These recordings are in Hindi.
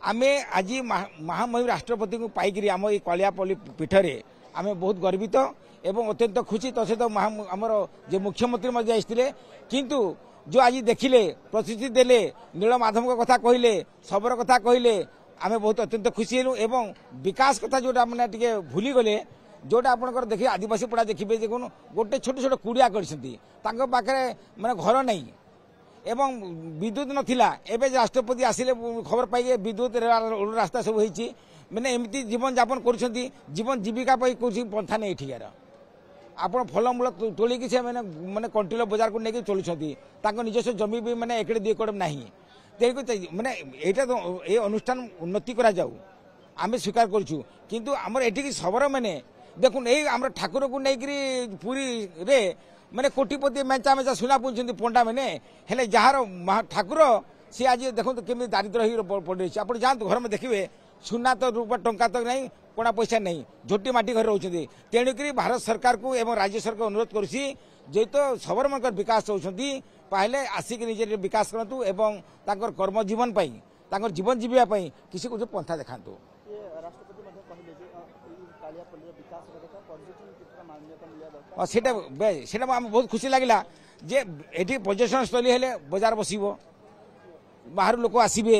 आमे आज महामहिम राष्ट्रपति को पाइक आम ये कलियापल्ली पीठरे आमे बहुत गर्वित एवं अत्यंत खुशी तो सहित आमर जो मुख्यमंत्री आसते किंतु जो आज देखिले प्रतिश्रुति देले नीलमाधव कथा कहले सबର कथा कहले आमे बहुत अत्यंत खुशी हेलु एवं विकास कथा जोटा मैंने टे भूली गले जोटा आपंकर देखिए आदिवासी पड़ा देखिए देखुन गोटे छोट छोट कुड़िया पाखे माने घर नहीं एवं विद्युत नथिला एबे राष्ट्रपति आसिले खबर पाइए विद्युत रास्ता सब होईची माने एमती जीवन यापन करुछंती जीवन जीविका पाई कोसी पंथा नहीं ठिकार आपण फलमूल तोलिकी से माने माने कंट्रोल बाजार को लेके चलुछंती ताको निजस्व जमी भी माने एकड़े दुई एकड़ नाही तेको माने एटा ए अनुष्ठान उन्नति करा जाऊ आमे स्वीकार करछु किंतु हमर एठी की खबर माने देखुन ए हमर ठाकुर को नेकरी पूरी रे माने कोटिपति मेचा मेचा सुना पुछंती पंडा मैंने हेले जार ठाकुर सी आज देखो केमी दारिद्र ही पड़े आप जातु घर में देखिए सुना तो रूपा टंका तो नहीं कोना पैसा नहीं झोटी माटी घर रोचे तेणुक भारत सरकार को एवं राज्य सरकार अनुरोध करुँची जेहेतु सबरम विकास होती पहले आसिक निजे विकास करूँ एवं कर्म जीवन जीवन जीवा किसी को पंथा देखा बहुत खुशी लगे जे एटी पर्यटन स्थली हेले बजार बसिब बाहर लोक आसबे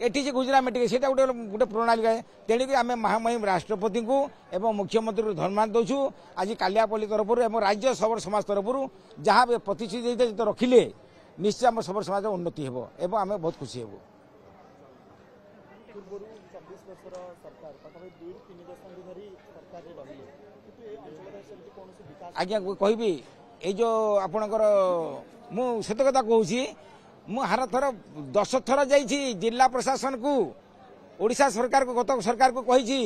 एटी जे गुजरा मेटिक से गोटे गोटे प्रणाली है तेणुक आम महामहिम राष्ट्रपति को एवं मुख्यमंत्री को धन्यवाद दौचु आज कालियापल्ली तरफ राज्य सबर समाज तरफ जहाँ प्रतिश्रुति तो रखिले निश्चय आम सबर समाज उन्नति हो एवं आम बहुत खुशी हेबु आज्ञा कहबी ये जो आपणकर मुत कथा कहूँ मु हार थर 10 थर जाइछि जिला प्रशासन को ओडिशा सरकार को गत सरकार को कही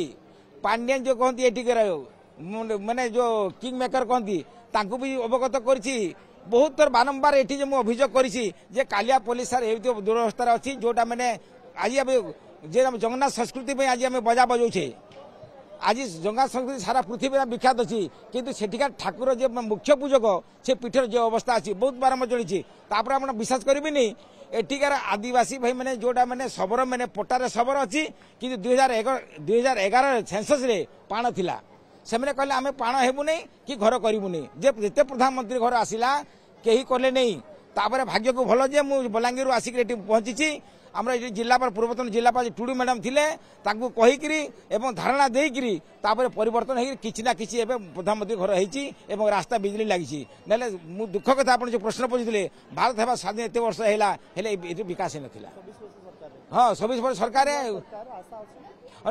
पांड्यन जो कहती ये माने जो किंग मेकर कहती तांको भी अवगत करिछि बहुत थर बारंबार एठी जे मु अभियोग करिछि जे कालियापल्ली सर ए दुरवस्था अच्छी जोटा मैंने आज जे जगन्नाथ संस्कृति आज आम बजा बजाऊे आज जगन्नाथ संस्कृति सारा पृथ्वी में विख्यात अच्छी किंतु सेठिका ठाकुर जो मुख्य पूजक से पीठर जो अवस्था अच्छी बहुत बारंबार चली तापर आप विश्वास करेंगे एठिकार आदिवासी भाई मैंने जोटा मैंने शबर मैंने पट्टारे शबर अच्छी कि 2011 सेंसस रे पाण थिला से मैंने कहले आम पाण हेबु नहीं कि घर करूँ नहीं जिते प्रधानमंत्री घर आसला कहीं कले नहीं तापर भाग्य को भल जे मु बलांगीर आसिक पहुंची आमर ये जिलापाल पूर्वतन जिलापाल टुडू मैडम थिले तांको कहीकरी एवं धारणा देकरी तापर परिवर्तन हो किछि ना किछि एवं प्रधानमंत्री घर होईची एवं रास्ता बिजली लागिछि नले मु दुख कथा आपण जो प्रश्न पूछिले भारत हेबा स्वाधीन एते वर्ष हैला हेले विकास नथिला हां 24 वर्ष सरकार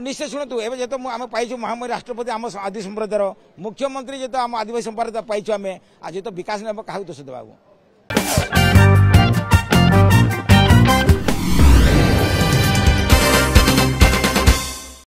निश्चय शुणु एवं जेतो आम पाइछु महामहिम राष्ट्रपति आम आदि संप्रदायर मुख्यमंत्री जेतो आम आदिवासी संप्रदाय पाइछु आम आज तो विकास ने क्या दोष देवा